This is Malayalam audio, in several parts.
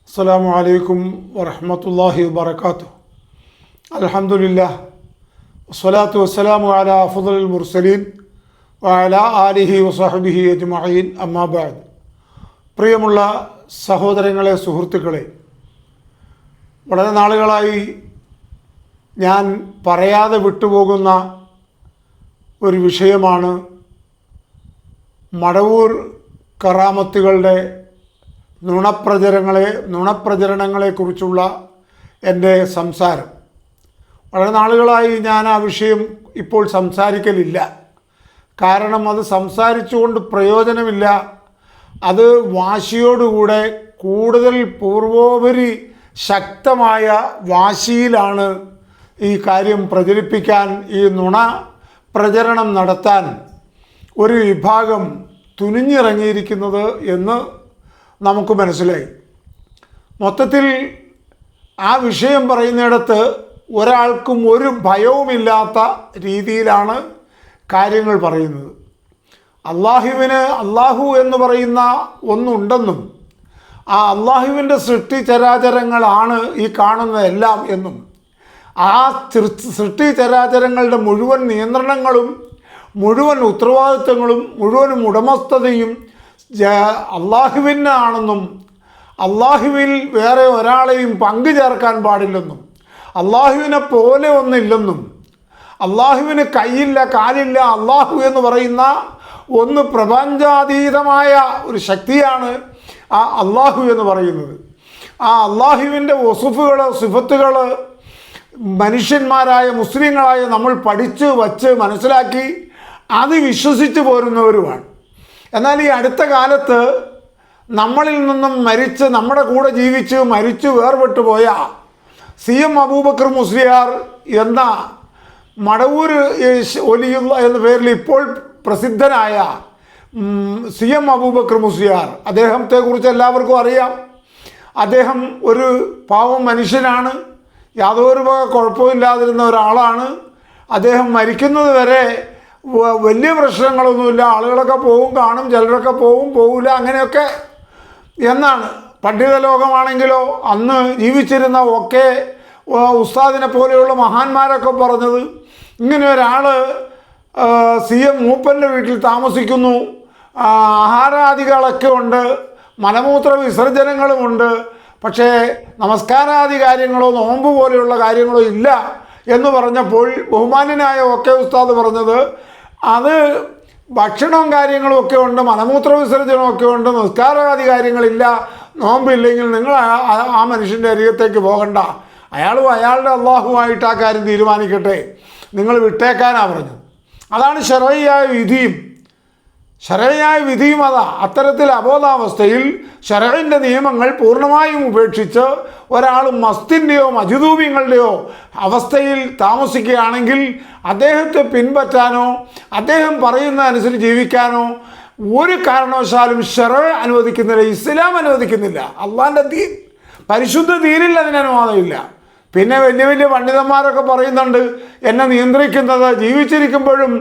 അസ്സലാമു അലൈക്കും വറഹ്മത്തുള്ളാഹി വബറകാതുഹു. അൽഹംദുലില്ലാഹ് വസ്സലാത്തു വസ്സലാമു അലാ അഫ്ളൽ മുർസലീൻ വഅലാ ആലിഹി വസഹ്ബിഹി അജ്മഈൻ. അമ്മാ ബഅദ്. പ്രിയമുള്ള സഹോദരങ്ങളെ, സുഹൃത്തുക്കളെ, വളരെ നാളുകളായി ഞാൻ പറയാതെ വിട്ടുപോകുന്ന ഒരു വിഷയമാണ് മടവൂർ കറാമത്തുകളുടെ നുണപ്രചരണങ്ങളെക്കുറിച്ചുള്ള എൻ്റെ സംസാരം. വളരെ നാളുകളായി ഞാൻ ആ വിഷയം ഇപ്പോൾ സംസാരിക്കലില്ല. കാരണം അത് സംസാരിച്ചുകൊണ്ട് പ്രയോജനമില്ല. അത് വാശിയോടുകൂടെ കൂടുതൽ പൂർവോപരി ശക്തമായ വാശിയിലാണ് ഈ കാര്യം പ്രചരിപ്പിക്കാൻ, ഈ നുണ പ്രചരണം നടത്താൻ ഒരു വിഭാഗം തുനിഞ്ഞിറങ്ങിയിരിക്കുന്നത് എന്ന് നമുക്ക് മനസ്സിലായി. മൊത്തത്തിൽ ആ വിഷയം പറയുന്നിടത്ത് ഒരാൾക്കും ഒരു ഭയവുമില്ലാത്ത രീതിയിലാണ് കാര്യങ്ങൾ പറയുന്നത്. അള്ളാഹു എന്ന് പറയുന്ന ഒന്നുണ്ടെന്നും ആ അള്ളാഹുവിൻ്റെ സൃഷ്ടിചരാചരങ്ങളാണ് ഈ കാണുന്നതെല്ലാം എന്നും ആ സൃഷ്ടിചരാചരങ്ങളുടെ മുഴുവൻ നിയന്ത്രണങ്ങളും മുഴുവൻ ഉത്തരവാദിത്വങ്ങളും മുഴുവനും ഉടമസ്ഥതയും അള്ളാഹുവിനാണെന്നും അള്ളാഹുവിൽ വേറെ ഒരാളെയും പങ്കു ചേർക്കാൻ പാടില്ലെന്നും അള്ളാഹുവിനെ പോലെ ഒന്നില്ലെന്നും അള്ളാഹുവിന് കൈയില്ല കാലില്ല, അള്ളാഹു എന്ന് പറയുന്ന ഒന്ന് പ്രപഞ്ചാതീതമായ ഒരു ശക്തിയാണ് ആ അള്ളാഹു എന്ന് പറയുന്നത്. ആ അള്ളാഹുവിൻ്റെ വസുഫുകൾ, സിഫത്തുകൾ മനുഷ്യന്മാരായ മുസ്ലിങ്ങളായ നമ്മൾ പഠിച്ച് വച്ച് മനസ്സിലാക്കി അത് വിശ്വസിച്ച് പോരുന്നവരുമാണ്. എന്നാൽ ഈ അടുത്ത കാലത്ത് നമ്മളിൽ നിന്നും മരിച്ച്, നമ്മുടെ കൂടെ ജീവിച്ച് മരിച്ചു വേർപെട്ടു പോയ CM അബൂബക്കർ മുസ്ലിയാർ എന്ന മടവൂർ ഒലിയുള്ള എന്ന പേരിൽ ഇപ്പോൾ പ്രസിദ്ധനായ CM അബൂബക്കർ മുസ്ലിയാർ, അദ്ദേഹത്തെക്കുറിച്ച് എല്ലാവർക്കും അറിയാം. അദ്ദേഹം ഒരു പാവം മനുഷ്യനാണ്, യാതൊരു കുഴപ്പമില്ലാതിരുന്ന ഒരാളാണ്. അദ്ദേഹം മരിക്കുന്നത് വരെ വലിയ പ്രശ്നങ്ങളൊന്നുമില്ല, ആളുകളൊക്കെ പോവും, കാണും, ചിലരൊക്കെ പോവില്ല, അങ്ങനെയൊക്കെ എന്നാണ്. പണ്ഡിത ലോകമാണെങ്കിലോ അന്ന് ജീവിച്ചിരുന്ന ഒക്കെ ഉസ്താദിനെ പോലെയുള്ള മഹാന്മാരൊക്കെ പറഞ്ഞത്, ഇങ്ങനെ ഒരാൾ CM മൂപ്പൻ്റെ വീട്ടിൽ താമസിക്കുന്നു, ആഹാരാദികളൊക്കെ ഉണ്ട്, മലമൂത്ര വിസർജനങ്ങളുമുണ്ട്, പക്ഷേ നമസ്കാരാദി കാര്യങ്ങളോ നോമ്പ് പോലെയുള്ള കാര്യങ്ങളോ ഇല്ല എന്ന് പറഞ്ഞപ്പോൾ ബഹുമാന്യനായ ഒക്കെ ഉസ്താദ് പറഞ്ഞത്, അത് ഭക്ഷണവും കാര്യങ്ങളും ഒക്കെ ഉണ്ട്, മലമൂത്ര വിസർജനമൊക്കെ ഉണ്ട്, നിസ്കാരാദി കാര്യങ്ങളില്ല, നോമ്പില്ലെങ്കിൽ നിങ്ങൾ ആ മനുഷ്യൻ്റെ അരികത്തേക്ക് പോകണ്ട, അയാളും അയാളുടെ അള്ളാഹുമായിട്ട് ആ കാര്യം തീരുമാനിക്കട്ടെ, നിങ്ങൾ വിട്ടേക്കാനാണ് പറഞ്ഞത്. അതാണ് ശരഈയായ വിധിയും അതാ. അത്തരത്തിൽ അബോധാവസ്ഥയിൽ ശരഈൻ്റെ നിയമങ്ങൾ പൂർണ്ണമായും ഉപേക്ഷിച്ച് ഒരാൾ മസ്തിൻ്റെയോ മജ്ദൂബിങ്ങളുടെയോ അവസ്ഥയിൽ താമസിക്കുകയാണെങ്കിൽ അദ്ദേഹത്തെ പിൻപറ്റാനോ അദ്ദേഹം പറയുന്നതനുസരിച്ച് ജീവിക്കാനോ ഒരു കാരണവശാലും ശരഈ അനുവദിക്കുന്നില്ല, ഇസ്ലാം അനുവദിക്കുന്നില്ല. അള്ളാഹിൻ്റെ ദീൻ, പരിശുദ്ധ ദീനിൽ അതിന് അനുവാദമില്ല. പിന്നെ വലിയ വലിയ പണ്ഡിതന്മാരൊക്കെ പറയുന്നുണ്ട്, എന്നെ നിയന്ത്രിക്കുന്നത് ജീവിച്ചിരിക്കുമ്പോഴും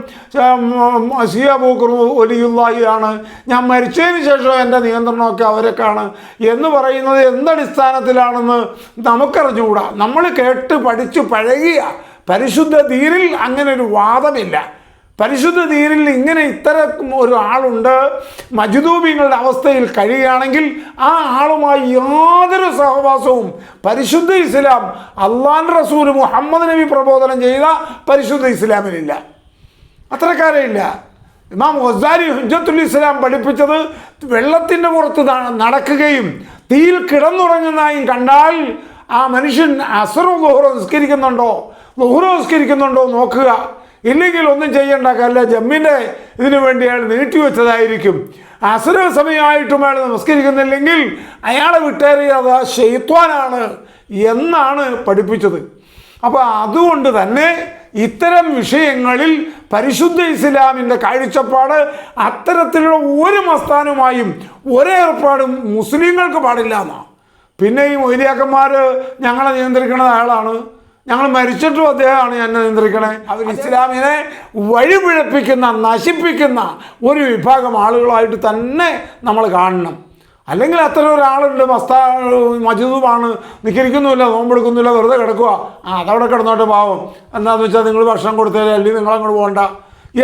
CM അബൂബക്കർ വലിയുള്ളാഹിയാണ്, ഞാൻ മരിച്ചതിന് ശേഷം എൻ്റെ നിയന്ത്രണമൊക്കെ അവരൊക്കെയാണ് എന്ന് പറയുന്നത് എന്തടിസ്ഥാനത്തിലാണെന്ന് നമുക്കറിഞ്ഞുകൂടാ. നമ്മൾ കേട്ട് പഠിച്ച് പഴകിയ പരിശുദ്ധ ദീനിൽ അങ്ങനെ ഒരു വാദമില്ല. പരിശുദ്ധ ദീനിൽ ഇങ്ങനെ ഇത്തരം ഒരു ആളുണ്ട്, മജ്ദൂബിങ്ങളുടെ അവസ്ഥയിൽ കഴിയുകയാണെങ്കിൽ ആ ആളുമായി യാതൊരു സഹവാസവും പരിശുദ്ധ ഇസ്ലാം, അള്ളാഹുവിൻ്റെ റസൂൽ മുഹമ്മദ് നബി പ്രബോധനം ചെയ്ത പരിശുദ്ധ ഇസ്ലാമിലില്ല, അത്രക്കാരേ ഇല്ല. ഇമാം ഗസാലി ഹുജ്ജത്തുൽ ഇസ്ലാം പഠിപ്പിച്ചത് വെള്ളത്തിൻ്റെ പുറത്ത് നടക്കുകയും തീയിൽ കിടന്നുറങ്ങുന്നതായും കണ്ടാൽ ആ മനുഷ്യൻ അസ്റോ ളുഹ്റോ നിസ്കരിക്കുന്നുണ്ടോ നോക്കുക, ഇല്ലെങ്കിൽ ഒന്നും ചെയ്യേണ്ട, കല്ല ജമ്മിൻ്റെ ഇതിനു വേണ്ടി അയാൾ നീട്ടിവെച്ചതായിരിക്കും. അസ്ർ സമയമായിട്ടും അയാൾ നമസ്കരിക്കുന്നില്ലെങ്കിൽ അയാളെ വിട്ടേറിയത് ശൈത്വാനാണ് എന്നാണ് പഠിപ്പിച്ചത്. അപ്പോൾ അതുകൊണ്ട് തന്നെ ഇത്തരം വിഷയങ്ങളിൽ പരിശുദ്ധ ഇസ്ലാമിൻ്റെ കാഴ്ചപ്പാട് അത്തരത്തിലുള്ള ഒരു മസ്താനുമായും ഒരേർപ്പാടും മുസ്ലിങ്ങൾക്ക് പാടില്ല എന്നാണ്. പിന്നെ ഈ മൊയ്ലിയാക്കന്മാർ ഞങ്ങളെ നിയന്ത്രിക്കുന്നത് അയാളാണ്, ഞങ്ങൾ മരിച്ചിട്ടും അദ്ദേഹമാണ് എന്നെ നിയന്ത്രിക്കണേ. അവർ ഇസ്ലാമിനെ വഴിപിഴപ്പിക്കുന്ന, നശിപ്പിക്കുന്ന ഒരു വിഭാഗം ആളുകളായിട്ട് തന്നെ നമ്മൾ കാണണം. അല്ലെങ്കിൽ അത്ര ഒരാളുണ്ട് മജൂദുമാണ്, നിസ്കരിക്കുന്നുമില്ല, നോമ്പെടുക്കുന്നില്ല, വെറുതെ കിടക്കുക, അതവിടെ കിടന്നോട്ടെ പാവം, എന്താണെന്ന് വെച്ചാൽ നിങ്ങൾ ഭക്ഷണം കൊടുത്താലേ, അല്ലെങ്കിൽ നിങ്ങളങ്ങോട്ട് പോകണ്ട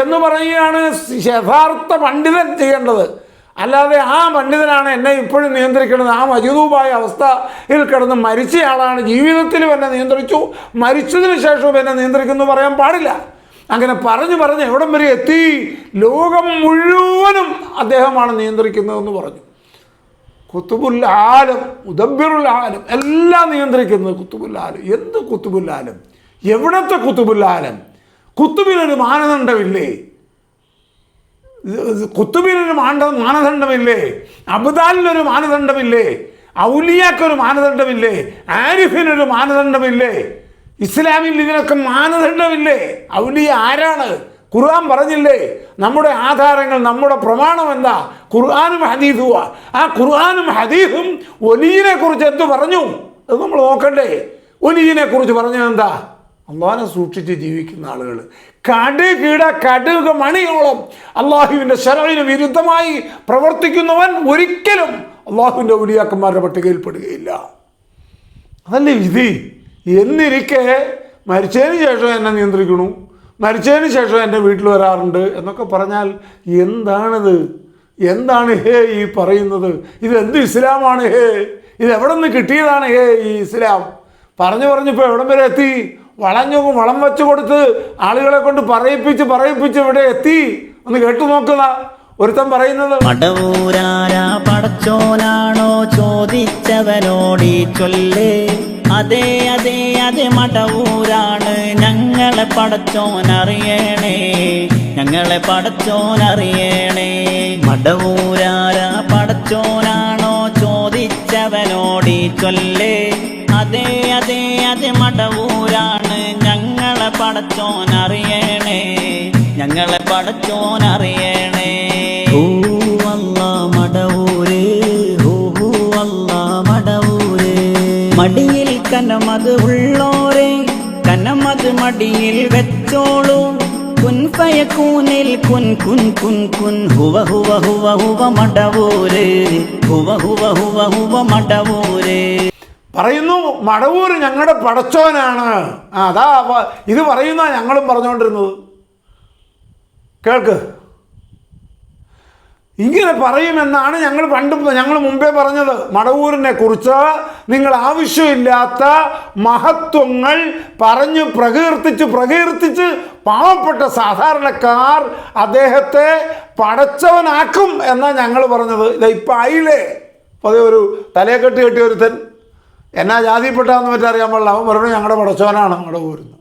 എന്ന് പറയുകയാണ് യഥാർത്ഥ പണ്ഡിതൻ ചെയ്യേണ്ടത്. അല്ലാതെ ആ പണ്ഡിതനാണ് എന്നെ ഇപ്പോഴും നിയന്ത്രിക്കുന്നത്, ആ മജൂദുമായ അവസ്ഥയിൽ കിടന്ന് മരിച്ചയാളാണ് ജീവിതത്തിലും എന്നെ നിയന്ത്രിച്ചു, മരിച്ചതിന് ശേഷവും എന്നെ നിയന്ത്രിക്കുന്നു പറയാൻ പാടില്ല. അങ്ങനെ പറഞ്ഞ് എവിടം വരെ എത്തി? ലോകം മുഴുവനും അദ്ദേഹമാണ് നിയന്ത്രിക്കുന്നതെന്ന് പറഞ്ഞു. കുത്തുബുൽ ആലം, മുദബ്ബിറുൽ ആലം, എല്ലാം നിയന്ത്രിക്കുന്നത് കുത്തുബുൽ ആലം. എന്ത് കുത്തുബുൽ ആലം? എവിടത്തെ കുത്തുബുൽ ആലം? കുത്തുബിനൊരു മാനദണ്ഡമില്ലേ? കുത്തുബിനൊരു മാനദണ്ഡമില്ലേ? അബ്ദാലിനൊരു മാനദണ്ഡമില്ലേ? ഔലിയാക്കൊരു മാനദണ്ഡമില്ലേ? ആരിഫിനൊരു മാനദണ്ഡമില്ലേ? ഇസ്ലാമിൽ ഇതിനൊക്കെ മാനദണ്ഡമില്ലേ? ഔലിയ ആരാണ്? ഖുർആൻ പറഞ്ഞില്ലേ നമ്മുടെ ആധാരങ്ങൾ, നമ്മുടെ പ്രമാണം എന്താ? ഖുർആനും ഹദീസുവാ. ആ ഖുർആനും ഹദീസും ഒലിയിനെ കുറിച്ച് എന്ത് പറഞ്ഞു അത് നമ്മൾ നോക്കണ്ടേ? ഒലിയിനെ കുറിച്ച് പറഞ്ഞത് എന്താ? അള്ളാഹിനെ സൂക്ഷിച്ച് ജീവിക്കുന്ന ആളുകൾ, കടുക് മണിയോളം അള്ളാഹുവിൻ്റെ ശരഇന് വിരുദ്ധമായി പ്രവർത്തിക്കുന്നവൻ ഒരിക്കലും അള്ളാഹുവിൻ്റെ ഔലിയാക്കന്മാരുടെ പട്ടികയിൽപ്പെടുകയില്ല. അതല്ലേ വിധി. എന്നിരിക്കെ മരിച്ചതിന് ശേഷം എന്നെ നിയന്ത്രിക്കണു, മരിച്ചതിന് ശേഷം എൻ്റെ വീട്ടിൽ വരാറുണ്ട് എന്നൊക്കെ പറഞ്ഞാൽ എന്താണിത്? എന്താണ് ഹേ ഈ പറയുന്നത്? ഇതെന്ത് ഇസ്ലാമാണ് ഹേ? ഇത് എവിടെ നിന്ന് കിട്ടിയതാണ് ഹേ ഈ ഇസ്ലാം? പറഞ്ഞിപ്പോൾ എവിടം വരെ എത്തി? വളം വെച്ച് കൊടുത്ത് ആളുകളെ കൊണ്ട് പറയിപ്പിച്ച് ഇവിടെ എത്തി. ഒന്ന് കേട്ടു നോക്കുക. ഒരുത്തൻ പറയുന്നത്, പടച്ചോനാണോ ചോദിച്ചവനോടി ചൊല്ലേ, അതെ മടവൂരാണ് ഞങ്ങളെ പടച്ചോനറിയണേ, മടവൂരാരാ പടച്ചോനാണോ ചോദിച്ചവനോടി ചൊല്ലേ, അതെ മടവൂരാണ് ഞങ്ങളെ പടച്ചോനറിയണേ, മടവൂരേ മടിയിൽ കനമത് ഉള്ളോരെ, കനമത് മടിയിൽ വെച്ചോളൂ, കുൻ ഫയകൂനിൽ കുൻ ഹുവ മടവൂരേ പറയുന്നു മടവൂര് ഞങ്ങളുടെ പടച്ചോനാണ്. അതാ ഇത് പറയുന്ന ഞങ്ങളും പറഞ്ഞുകൊണ്ടിരുന്നത്. കേൾക്ക്, ഇങ്ങനെ പറയുമെന്നാണ് ഞങ്ങൾ മുമ്പേ പറഞ്ഞത്. മടവൂരിനെ കുറിച്ച് നിങ്ങൾ ആവശ്യമില്ലാത്ത മഹത്വങ്ങൾ പറഞ്ഞ് പ്രകീർത്തിച്ച് പാവപ്പെട്ട സാധാരണക്കാർ അദ്ദേഹത്തെ പടച്ചവനാക്കും എന്നാണ് ഞങ്ങൾ പറഞ്ഞത്. ഇപ്പം ആയില്ലേ? അപ്പോൾ അതേ ഒരു തലയെ കെട്ടിയ ഒരുത്തൻ എന്നാ ജാതിപ്പെട്ടാന്ന് പറ്ററിയാൻ പാടില്ല, അവൻ പറഞ്ഞു ഞങ്ങളുടെ പടച്ചവനാണ് മടവൂരിന്ന്.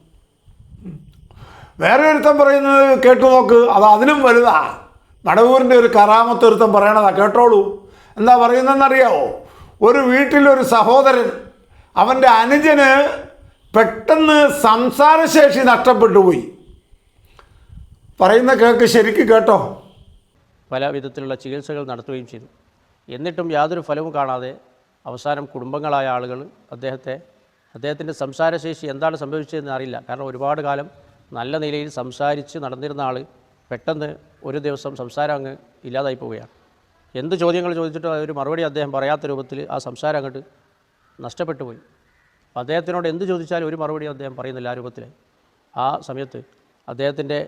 വേറെ ഒരുത്തൻ പറയുന്നത് കേട്ടു നോക്ക്, അതിലും വലുതാ. മടവൂരിൻ്റെ ഒരു കറാമത്ത് ഒരുത്തൻ പറയണതാ, കേട്ടോളൂ. എന്താ പറയുന്നതെന്നറിയാവോ? ഒരു വീട്ടിലൊരു സഹോദരൻ, അവൻ്റെ അനുജന് പെട്ടെന്ന് സംസാരശേഷി നഷ്ടപ്പെട്ടു പോയി. പറയുന്ന കേൾക്ക്, ശരിക്ക് കേട്ടോ. പല വിധത്തിലുള്ള ചികിത്സകൾ നടത്തുകയും ചെയ്തു. എന്നിട്ടും യാതൊരു ഫലവും കാണാതെ അവസാനം കുടുംബങ്ങളായ ആളുകൾ അദ്ദേഹത്തിൻ്റെ സംസാരശേഷി എന്താണ് സംഭവിച്ചതെന്ന് അറിയില്ല. കാരണം ഒരുപാട് കാലം നല്ല നിലയിൽ സംസാരിച്ച് നടന്നിരുന്ന ആൾ പെട്ടെന്ന് ഒരു ദിവസം സംസാരം അങ്ങ് ഇല്ലാതായി പോവുകയാണ്. എന്ത് ചോദ്യങ്ങൾ ചോദിച്ചിട്ടും ഒരു മറുപടി അദ്ദേഹം പറയാത്ത രൂപത്തിൽ ആ സംസാരം അങ്ങോട്ട് നഷ്ടപ്പെട്ടു പോയി. അദ്ദേഹത്തിനോട് എന്ത് ചോദിച്ചാലും ഒരു മറുപടി അദ്ദേഹം പറയുന്നില്ല ആ രൂപത്തിൽ. ആ സമയത്ത് അദ്ദേഹത്തിൻ്റെ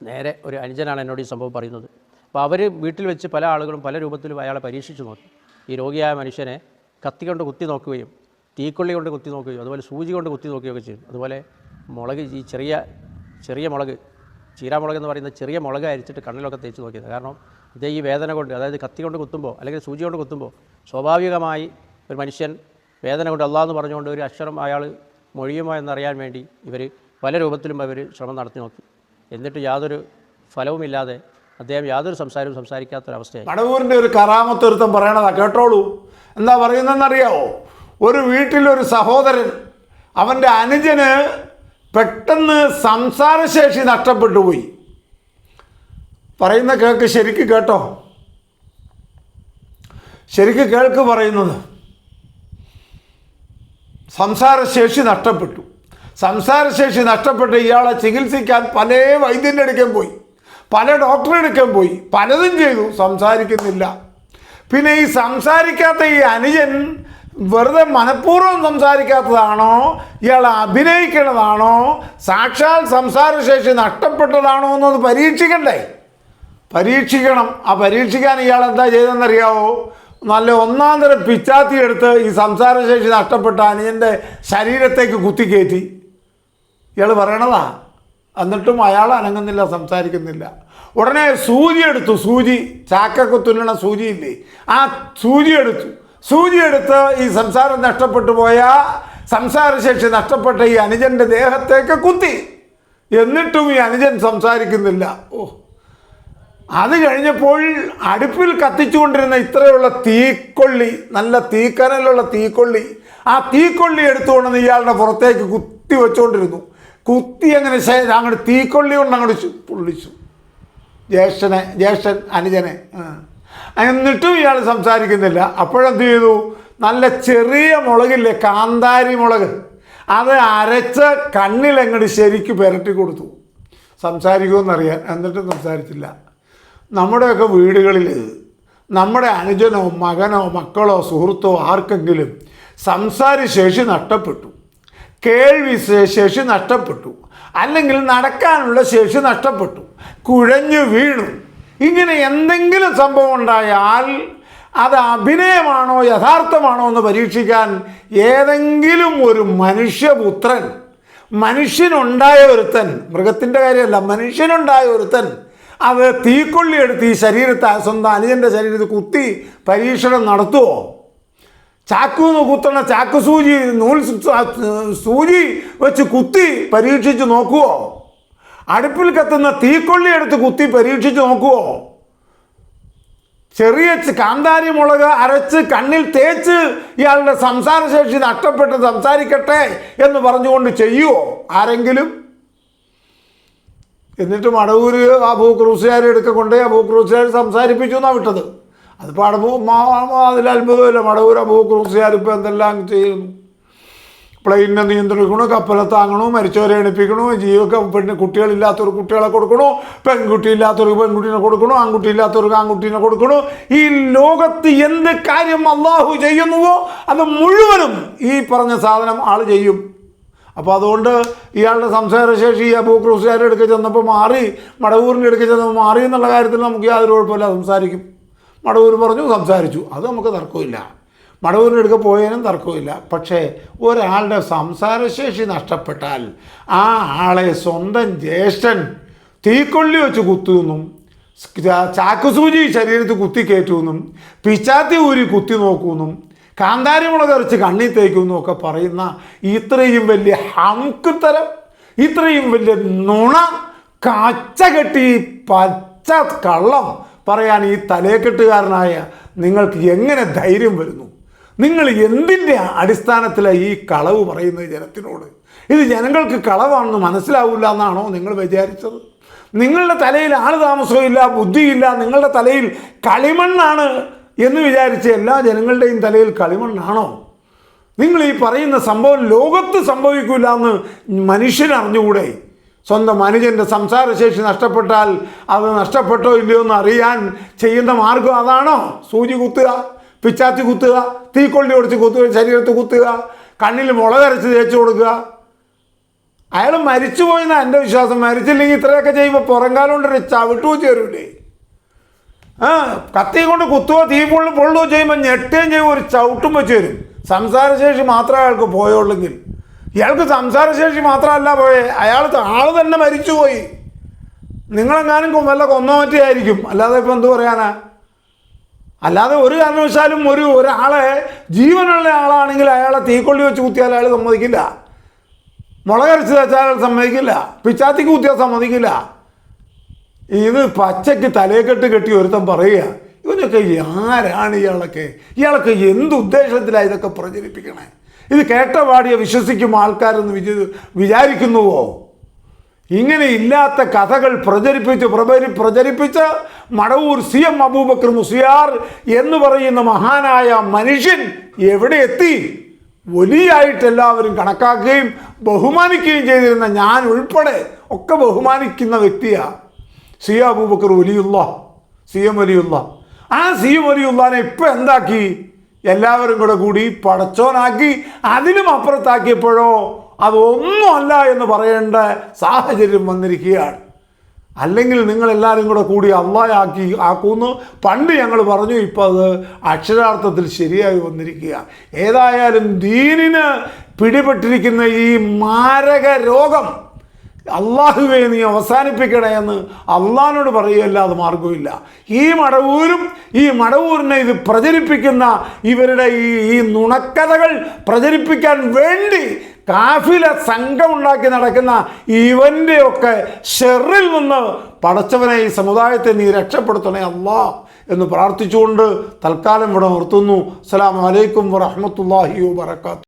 നേരെ ഒരു അനുജനാണ് എന്നോട് ഈ സംഭവം പറയുന്നത്. അപ്പോൾ അവർ വീട്ടിൽ വെച്ച് പല ആളുകളും പല രൂപത്തിലും അയാളെ പരീക്ഷിച്ചു നോക്കി. ഈ രോഗിയായ മനുഷ്യനെ കത്തി കൊണ്ട് കുത്തി നോക്കുകയും തീക്കൊള്ളി കൊണ്ട് കുത്തി നോക്കുകയും അതുപോലെ സൂചി കൊണ്ട് കുത്തി നോക്കുകയൊക്കെ ചെയ്യും. അതുപോലെ മുളക്, ഈ ചെറിയ മുളക്, ചീരാമുളക് എന്ന് പറയുന്ന ചെറിയ മുളക് അരിച്ചിട്ട് കണ്ണിലൊക്കെ തേച്ച് നോക്കിയത്. കാരണം ഇത് ഈ വേദന കൊണ്ട്, അതായത് കത്തി കൊണ്ട് കുത്തുമ്പോൾ അല്ലെങ്കിൽ സൂചി കൊണ്ട് കുത്തുമ്പോൾ സ്വാഭാവികമായി ഒരു മനുഷ്യൻ വേദന കൊണ്ട് അല്ലാഹ് എന്ന് പറഞ്ഞുകൊണ്ട് ഒരു അക്ഷരം അയാൾ മൊഴിയുമോ എന്നറിയാൻ വേണ്ടി ഇവർ പല രൂപത്തിലും ശ്രമം നടത്തി നോക്കി. എന്നിട്ട് യാതൊരു ഫലവുമില്ലാതെ അദ്ദേഹം യാതൊരു സംസാരവും സംസാരിക്കാത്തൊരവസ്ഥയായി. മടവൂരിൻ്റെ ഒരു കറാമത്ത് ഒരുത്തം പറയണതാ, കേട്ടോളൂ. എന്താ പറയുന്നതെന്നറിയാവോ? ഒരു വീട്ടിലൊരു സഹോദരൻ, അവൻ്റെ അനുജന് പെട്ടെന്ന് സംസാരശേഷി നഷ്ടപ്പെട്ടു പോയി. പറയുന്ന കേൾക്ക്, ശരിക്ക് കേട്ടോ, ശരിക്ക് കേൾക്ക് പറയുന്നത്. സംസാരശേഷി നഷ്ടപ്പെട്ട് ഇയാളെ ചികിത്സിക്കാൻ പല വൈദ്യൻ്റെ അടുക്കാൻ പോയി, പല ഡോക്ടറെ അടുക്കാൻ പോയി, പലതും ചെയ്തു, സംസാരിക്കുന്നില്ല. പിന്നെ ഈ സംസാരിക്കാത്ത ഈ അനുജൻ വെറുതെ മനഃപൂർവ്വം സംസാരിക്കാത്തതാണോ, ഇയാൾ അഭിനയിക്കുന്നതാണോ, സാക്ഷാൽ സംസാരശേഷി നഷ്ടപ്പെട്ടതാണോ എന്നത് പരീക്ഷിക്കണ്ടേ? പരീക്ഷിക്കണം. ആ പരീക്ഷിക്കാൻ ഇയാൾ എന്താ ചെയ്തെന്നറിയാവോ? നല്ല ഒന്നാം തരം പിച്ചാത്തി എടുത്ത് ഈ സംസാരശേഷി നഷ്ടപ്പെട്ട അനുജൻ്റെ ശരീരത്തേക്ക് കുത്തിക്കയറ്റി. ഇയാൾ പറയണതാ. എന്നിട്ടും അയാൾ അനങ്ങുന്നില്ല, സംസാരിക്കുന്നില്ല. ഉടനെ സൂചി എടുത്തു. സൂചി, ചാക്കൊക്കെ തുന്നണ സൂചിയില്ലേ, ആ സൂചി എടുത്ത് ഈ സംസാരം നഷ്ടപ്പെട്ടു പോയ, സംസാരശേഷി നഷ്ടപ്പെട്ട ഈ അനുജൻ്റെ ദേഹത്തേക്ക് കുത്തി. എന്നിട്ടും ഈ അനുജൻ സംസാരിക്കുന്നില്ല. അത് കഴിഞ്ഞപ്പോൾ അടുപ്പിൽ കത്തിച്ചുകൊണ്ടിരുന്ന ഇത്രയുള്ള തീക്കൊള്ളി, നല്ല തീക്കനലുള്ള തീക്കൊള്ളി, ആ തീക്കൊള്ളി എടുത്തുകൊണ്ടെന്ന് ഇയാളുടെ പുറത്തേക്ക് കുത്തി വെച്ചുകൊണ്ടിരുന്നു. കുത്തി അങ്ങനെ അങ്ങോട്ട് തീക്കൊള്ളി കൊണ്ട് അങ്ങോട്ട് പൊള്ളിച്ചു ജ്യേഷ്ഠൻ അനുജനെ. എന്നിട്ടും ഇയാൾ സംസാരിക്കുന്നില്ല. അപ്പോഴെന്ത് ചെയ്തു? നല്ല ചെറിയ മുളകില്ലേ, കാന്താരി മുളക്, അത് അരച്ച് കണ്ണിലങ്ങോട്ട് ശരിക്ക് പുരട്ടി കൊടുത്തു, സംസാരിക്കുമെന്നറിയാൻ. എന്നിട്ടും സംസാരിച്ചില്ല. നമ്മുടെയൊക്കെ വീടുകളിൽ നമ്മുടെ അനുജനോ മകനോ മക്കളോ സുഹൃത്തോ ആർക്കെങ്കിലും സംസാരശേഷി നഷ്ടപ്പെട്ടു, കേൾവി ശേഷി നഷ്ടപ്പെട്ടു, അല്ലെങ്കിൽ നടക്കാനുള്ള ശേഷി നഷ്ടപ്പെട്ടു, കുഴഞ്ഞു വീണു, ഇങ്ങനെ എന്തെങ്കിലും സംഭവം ഉണ്ടായാൽ അത് അഭിനയമാണോ യഥാർത്ഥമാണോ എന്ന് പരീക്ഷിക്കാൻ ഏതെങ്കിലും ഒരു മനുഷ്യപുത്രൻ, മനുഷ്യനുണ്ടായ ഒരുത്തൻ, മൃഗത്തിൻ്റെ കാര്യമല്ല, മനുഷ്യനുണ്ടായ ഒരുത്തൻ അത് തീക്കൊള്ളി എടുത്ത് ഈ ശരീരത്തെ, സ്വന്തം അനുജൻ്റെ ശരീരത്തിൽ കുത്തി പരീക്ഷണം നടത്തുമോ? ചാക്കൂന്ന് കുത്തണ ചാക്ക് സൂചി, സൂചി വെച്ച് കുത്തി പരീക്ഷിച്ച് നോക്കുവോ? അടുപ്പിൽ കത്തുന്ന തീക്കൊള്ളി എടുത്ത് കുത്തി പരീക്ഷിച്ച് നോക്കുവോ? ചെറിയ കാന്താരി മുളക് അരച്ച് കണ്ണിൽ തേച്ച് ഇയാളുടെ സംസാരശേഷി നഷ്ടപ്പെട്ട് സംസാരിക്കട്ടെ എന്ന് പറഞ്ഞുകൊണ്ട് ചെയ്യുമോ ആരെങ്കിലും? എന്നിട്ട് മടവൂർ അബൂ ക്രൂസുകാരെ എടുക്കൊണ്ട് അബൂ ക്രൂസുകാർ സംസാരിപ്പിച്ചു എന്നാണ് വിട്ടത്. അതിപ്പോൾ അതിൽ അത്ഭുതമില്ല. മടവൂർ അബൂ ക്രൂസുകാർ ഇപ്പോൾ എന്തെല്ലാം ചെയ്യുന്നു. പ്ലെയിനിനെ നിയന്ത്രിക്കണു, കപ്പലെ താങ്ങണു, മരിച്ചവരെ എണിപ്പിക്കണു, കുട്ടികളില്ലാത്തവർക്ക് കുട്ടികളെ കൊടുക്കണു, പെൺകുട്ടിയില്ലാത്തവർക്ക് പെൺകുട്ടീനെ കൊടുക്കണു, ആൺകുട്ടിയില്ലാത്തവർക്ക് ആൺകുട്ടീനെ കൊടുക്കണു. ഈ ലോകത്ത് എന്ത് കാര്യം അള്ളാഹു ചെയ്യുന്നുവോ അത് മുഴുവനും ഈ പറഞ്ഞ സാധനം ആൾ ചെയ്യും. അപ്പോൾ അതുകൊണ്ട് ഇയാളുടെ സംസാരശേഷി അബൂ ക്രൂസുകാരുടെ അടുക്കൽ ചെന്നപ്പോൾ മാറി, മടവൂരിൻ്റെ അടുക്കൽ ചെന്നപ്പോൾ മാറി എന്നുള്ള കാര്യത്തിൽ നമുക്ക് യാതൊരു കുഴപ്പമില്ല, സംസാരിക്കും. മടവൂർ പറഞ്ഞു, സംസാരിച്ചു, അത് നമുക്ക് തർക്കമില്ല. മടവൂരിൻ്റെ അടുക്ക പോയതിനും തർക്കമില്ല. പക്ഷേ ഒരാളുടെ സംസാരശേഷി നഷ്ടപ്പെട്ടാൽ ആ ആളെ സ്വന്തം ജ്യേഷ്ഠൻ തീക്കൊള്ളി വെച്ച് കുത്തുമെന്നും ചാക്കുസൂചി ശരീരത്തിൽ കുത്തിക്കയറ്റുമെന്നും പിച്ചാത്തി ഊരി കുത്തി നോക്കുമെന്നും കാന്താരി മുളക് അരച്ച് കണ്ണി തേക്കുമെന്നും ഒക്കെ പറയുന്ന ഇത്രയും വലിയ ഹംക്കുത്തരം, ഇത്രയും വലിയ നുണ, കച്ചകെട്ടി പച്ച കള്ളം പറയാൻ ഈ തലേക്കെട്ടുകാരനായ നിങ്ങൾക്ക് എങ്ങനെ ധൈര്യം വരുന്നു? നിങ്ങൾ എന്തിൻ്റെ അടിസ്ഥാനത്തിലാണ് ഈ കളവ് പറയുന്നത് ജനത്തിനോട്? ഇത് ജനങ്ങൾക്ക് കളവാണെന്ന് മനസ്സിലാവില്ല എന്നാണോ നിങ്ങൾ വിചാരിച്ചത്? നിങ്ങളുടെ തലയിൽ ആൾ താമസമില്ല, ബുദ്ധിയില്ല, നിങ്ങളുടെ തലയിൽ കളിമണ്ണാണ് എന്ന് വിചാരിച്ച് എല്ലാ ജനങ്ങളുടെയും തലയിൽ കളിമണ്ണാണോ? നിങ്ങൾ ഈ പറയുന്ന സംഭവം ലോകത്ത് സംഭവിക്കില്ല എന്ന് മനുഷ്യനറിഞ്ഞുകൂടെ? സ്വന്തം അനുജൻ്റെ സംസാരശേഷി നഷ്ടപ്പെട്ടാൽ അത് നഷ്ടപ്പെട്ടോ ഇല്ലയോ എന്ന് അറിയാൻ ചെയ്യുന്ന മാർഗം അതാണോ? സൂചി കുത്തുക, പിച്ചാത്തി കുത്തുക, തീക്കൊള്ളി ഒടിച്ച് കുത്തുക, ശരീരത്ത് കുത്തുക, കണ്ണിൽ മുളകരച്ച് തേച്ച് കൊടുക്കുക. അയാൾ മരിച്ചുപോയെന്നാണ് എൻ്റെ വിശ്വാസം. മരിച്ചില്ലെങ്കിൽ ഇത്രയൊക്കെ ചെയ്യുമ്പോൾ പുറംകാലം കൊണ്ടൊരു ചവിട്ടു വെച്ച് തരൂലേ? കത്തി കൊണ്ട് കുത്തുകയോ തീ പൊള്ളുകയോ ചെയ്യുമ്പോൾ ഞെട്ടുകയും ചെയ്യുമ്പോൾ ഒരു ചവിട്ടും വെച്ച് തരും. സംസാരശേഷി മാത്രമേ അയാൾക്ക് പോയുള്ളെങ്കിൽ. ഇയാൾക്ക് സംസാരശേഷി മാത്രമല്ല പോയേ, ആൾ തന്നെ മരിച്ചുപോയി. നിങ്ങളെങ്ങാനും വല്ല കൊന്നോമറ്റായിരിക്കും, അല്ലാതെ ഇപ്പം എന്ത് പറയാനാ? അല്ലാതെ ഒരു കാരണവശാലും ഒരാളെ ജീവനുള്ള ആളാണെങ്കിൽ അയാളെ തീക്കൊള്ളി വെച്ച് കുത്തിയാൽ അയാൾ സമ്മതിക്കില്ല, മുളകരച്ച് തേച്ചാൽ അയാൾ സമ്മതിക്കില്ല, പിച്ചാത്തിക്ക് കുത്തിയാൽ സമ്മതിക്കില്ല. ഇത് പച്ചയ്ക്ക് തലേക്കെട്ട് കെട്ടി ഒരുത്തൻ പറയുക, ഇവനൊക്കെ ആരാണ് ഇയാളൊക്കെ എന്തുദ്ദേശത്തിലാണ് ഇതൊക്കെ പ്രചരിപ്പിക്കണേ? ഇത് കേട്ട പാടിയ വിശ്വസിക്കും ആൾക്കാരെന്ന് വിചാരിക്കുന്നുവോ? ഇങ്ങനെ ഇല്ലാത്ത കഥകൾ പ്രചരിപ്പിച്ച് മടവൂർ CM അബൂബക്കർ മുസ്ലിയാർ എന്ന് പറയുന്ന മഹാനായ മനുഷ്യൻ എവിടെ എത്തി? വലിയായിട്ട് എല്ലാവരും കണക്കാക്കുകയും ബഹുമാനിക്കുകയും ചെയ്തിരുന്ന ഞാൻ ഉൾപ്പെടെ ഒക്കെ ബഹുമാനിക്കുന്ന വ്യക്തിയാണ് CM അബൂബക്കർ വലിയുള്ള, CM വലിയുള്ള. ആ സി വലിയുള്ളാനെ ഇപ്പം എന്താക്കി? എല്ലാവരും കൂടി പടച്ചോനാക്കി. അതിലും അപ്പുറത്താക്കിയപ്പോഴോ അതൊന്നുമല്ല എന്ന് പറയേണ്ട സാഹചര്യം വന്നിരിക്കുകയാണ്. അല്ലെങ്കിൽ നിങ്ങളെല്ലാവരും കൂടി ആക്കുമെന്ന് പണ്ട് ഞങ്ങൾ പറഞ്ഞു. ഇപ്പോൾ അത് അക്ഷരാർത്ഥത്തിൽ ശരിയായി വന്നിരിക്കുക. ഏതായാലും ദീനിന് പിടിപെട്ടിരിക്കുന്ന ഈ മാരക രോഗം അള്ളാഹുവേ നീ അവസാനിപ്പിക്കണേ എന്ന് അള്ളാഹിനോട് പറയുകയല്ലാതെ മാർഗമില്ല. ഈ മടവൂരിനെ ഇത് പ്രചരിപ്പിക്കുന്ന ഇവരുടെ ഈ നുണക്കഥകൾ പ്രചരിപ്പിക്കാൻ വേണ്ടി കാഫില സംഘമുണ്ടാക്കി നടക്കുന്ന ഇവൻ്റെയൊക്കെ ഷെറിൽ നിന്ന് പടച്ചവനെ ഈ സമുദായത്തെ നീ രക്ഷപ്പെടുത്തണേ അല്ലാ എന്ന് പ്രാർത്ഥിച്ചുകൊണ്ട് തൽക്കാലം ഇവിടെ നിർത്തുന്നു. അസ്സലാമു അലൈക്കും വറഹ്മത്തുള്ളാഹി വബറകാതുഹു.